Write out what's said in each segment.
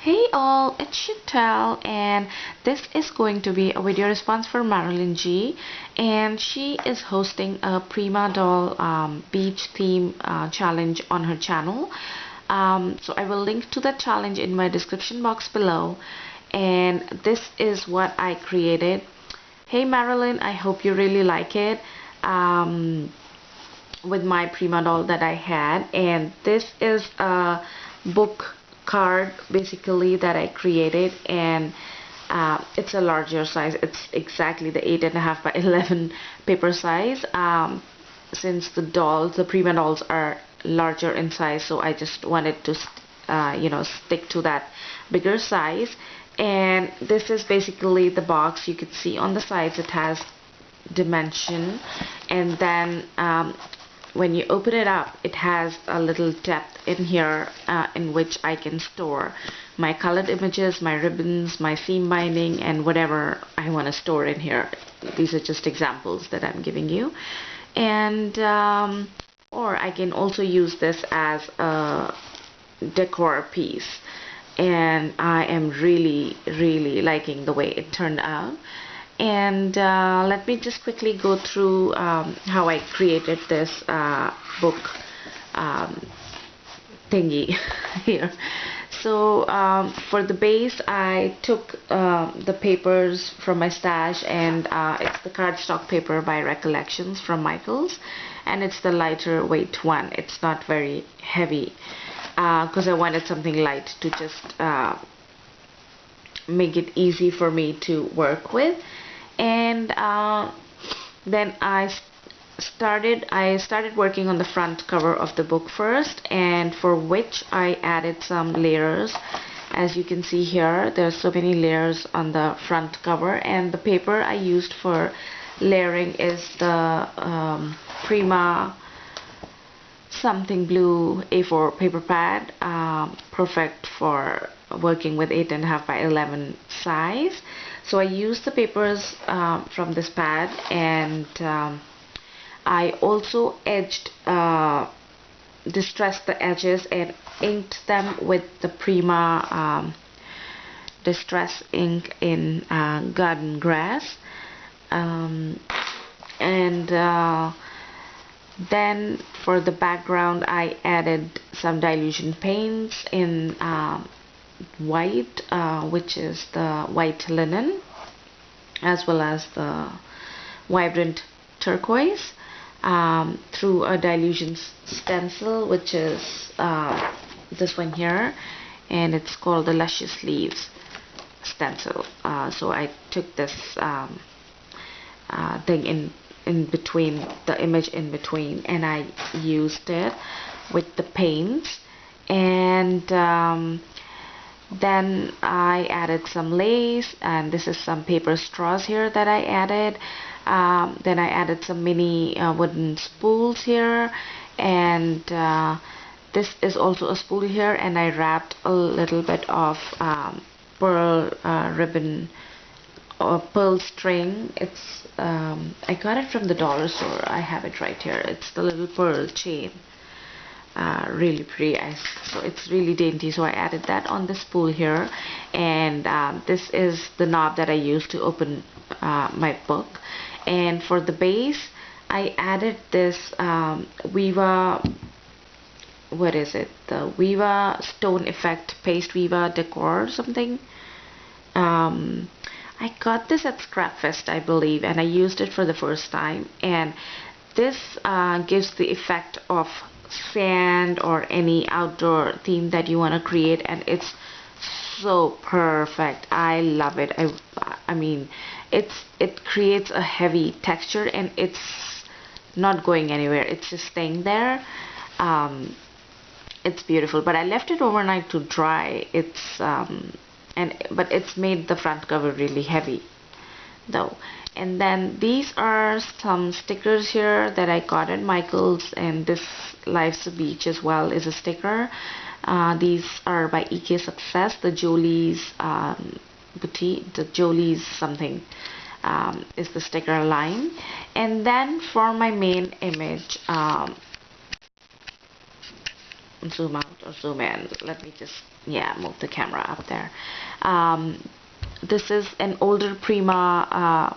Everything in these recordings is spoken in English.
Hey all, it's Chantal, and this is going to be a video response for Marilyn G, and she is hosting a Prima doll beach theme challenge on her channel. So I will link to the challenge in my description box below, and this is what I created. Hey Marilyn, I hope you really like it. With my Prima doll that I had, and this is a book card basically that I created, and it's a larger size. It's exactly the 8.5 by 11 paper size. Since the Prima dolls are larger in size, so I just wanted to stick to that bigger size. And this is basically the box. You can see on the sides it has dimension, and then when you open it up, it has a little depth in here in which I can store my colored images, my ribbons, my seam binding, and whatever I want to store in here. These are just examples that I'm giving you. And or I can also use this as a decor piece. And I am really liking the way it turned out. And let me just quickly go through how I created this book thingy here. So for the base, I took the papers from my stash, and it's the cardstock paper by Recollections from Michaels, and it's the lighter weight one. It's not very heavy because I wanted something light to just make it easy for me to work with. And then I started working on the front cover of the book first, and for which I added some layers. As you can see here, there's so many layers on the front cover, and the paper I used for layering is the Prima something blue A4 paper pad, perfect for working with 8.5 by 11 size. So I used the papers from this pad, and I also distressed the edges and inked them with the Prima distress ink in garden grass, and then for the background I added some dilution paints in white, which is the white linen, as well as the vibrant turquoise, through a dilution stencil, which is this one here, and it's called the Luscious Leaves stencil. So I took this thing in between, the image in between, and I used it with the paints. And then I added some lace, and this is some paper straws here that I added. Then I added some mini wooden spools here, and this is also a spool here, and I wrapped a little bit of pearl ribbon or pearl string. It's I got it from the dollar store. I have it right here. It's the little pearl chain. Really pretty. So it's really dainty, so I added that on the spool here. And this is the knob that I use to open my book. And for the base, I added this Viva, what is it, the Viva Stone Effect Paste Viva Decor or something. I got this at Scrapfest, I believe, and I used it for the first time. And this gives the effect of sand or any outdoor theme that you want to create, and it's so perfect. I love it. I mean, it creates a heavy texture, and it's not going anywhere. It's just staying there. It's beautiful, but I left it overnight to dry. But it's made the front cover really heavy though. And then these are some stickers here that I got at Michael's, and this Life's a Beach as well is a sticker. These are by EK Success, the Jolie's boutique, the Jolie's something is the sticker line. And then for my main image, zoom out or zoom in. Let me just, yeah, move the camera up there. This is an older Prima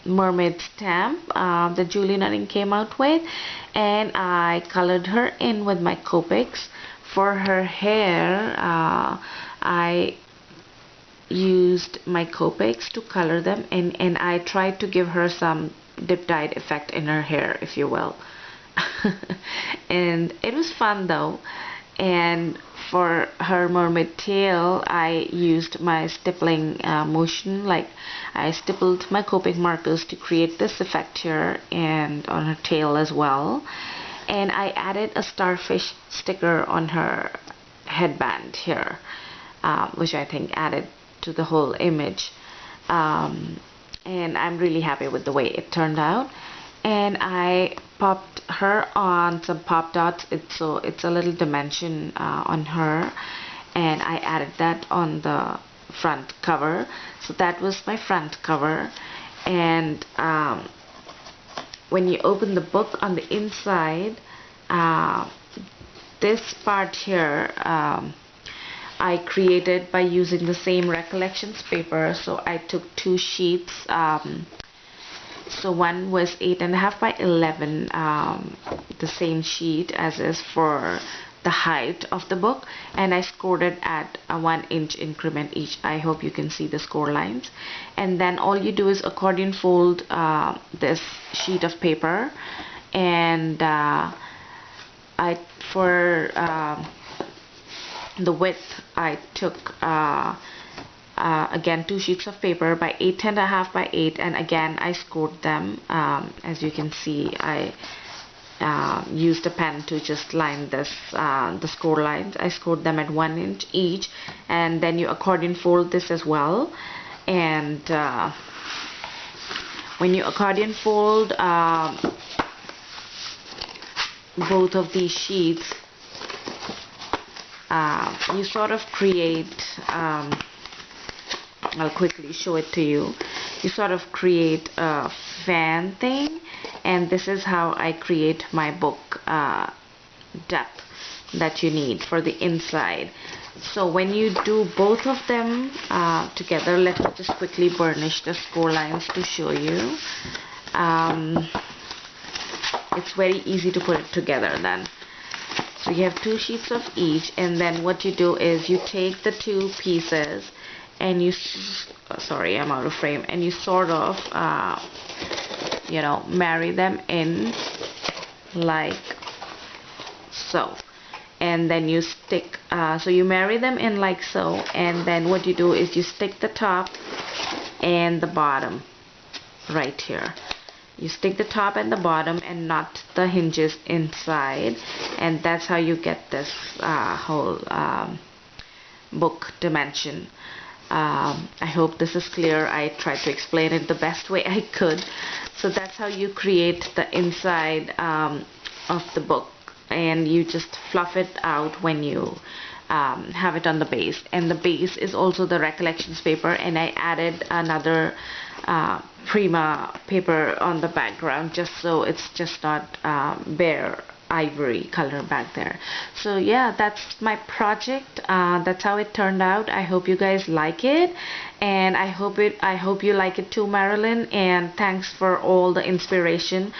mermaid stamp that Julie Nutting came out with, and I colored her in with my Copics. For her hair, I used my Copics to color them, and I tried to give her some dip dyed effect in her hair, if you will. And it was fun though. And for her mermaid tail, I used my stippling motion. Like, I stippled my Copic markers to create this effect here and on her tail as well. And I added a starfish sticker on her headband here, which I think added to the whole image. And I'm really happy with the way it turned out. And I popped her on some pop dots. It's a little dimension on her, and I added that on the front cover. So that was my front cover. And when you open the book, on the inside, this part here I created by using the same Recollections paper. So I took 2 sheets. So one was 8.5 by 11, the same sheet as is for the height of the book, and I scored it at a 1-inch increment each. I hope you can see the score lines. And then all you do is accordion fold this sheet of paper, and for the width I took again 2 sheets of paper by 8.5 by 8, and again I scored them. As you can see, I used a pen to just line this the score lines. I scored them at 1 inch each, and then you accordion fold this as well. And when you accordion fold both of these sheets, you sort of create, I'll quickly show it to you. You sort of create a fan thing, and this is how I create my book depth that you need for the inside. So when you do both of them together, let me just quickly burnish the score lines to show you. It's very easy to put it together then. So you have 2 sheets of each, and then what you do is you take the 2 pieces and you, sorry, I'm out of frame, and you sort of you know, marry them in like so, and then you stick, so you marry them in like so, and then what you do is you stick the top and the bottom right here. You stick the top and the bottom and not the hinges inside, and that's how you get this whole book dimension. I hope this is clear. I tried to explain it the best way I could. So that's how you create the inside of the book, and you just fluff it out when you have it on the base. And the base is also the Recollections paper, and I added another Prima paper on the background, just so it's just not bare ivory color back there. So yeah, that's my project. That's how it turned out. I hope you guys like it, and I hope you like it too, Marilyn, and thanks for all the inspiration.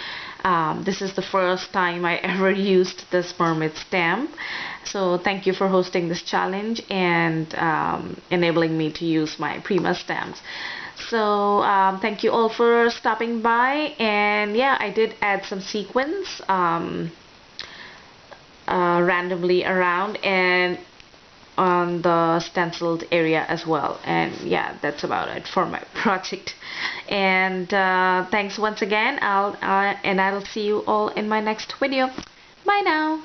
This is the first time I ever used this mermaid stamp, so thank you for hosting this challenge and enabling me to use my Prima stamps. So thank you all for stopping by, and yeah, I did add some sequins randomly around and on the stenciled area as well. And yeah, that's about it for my project. And thanks once again. I'll see you all in my next video. Bye now.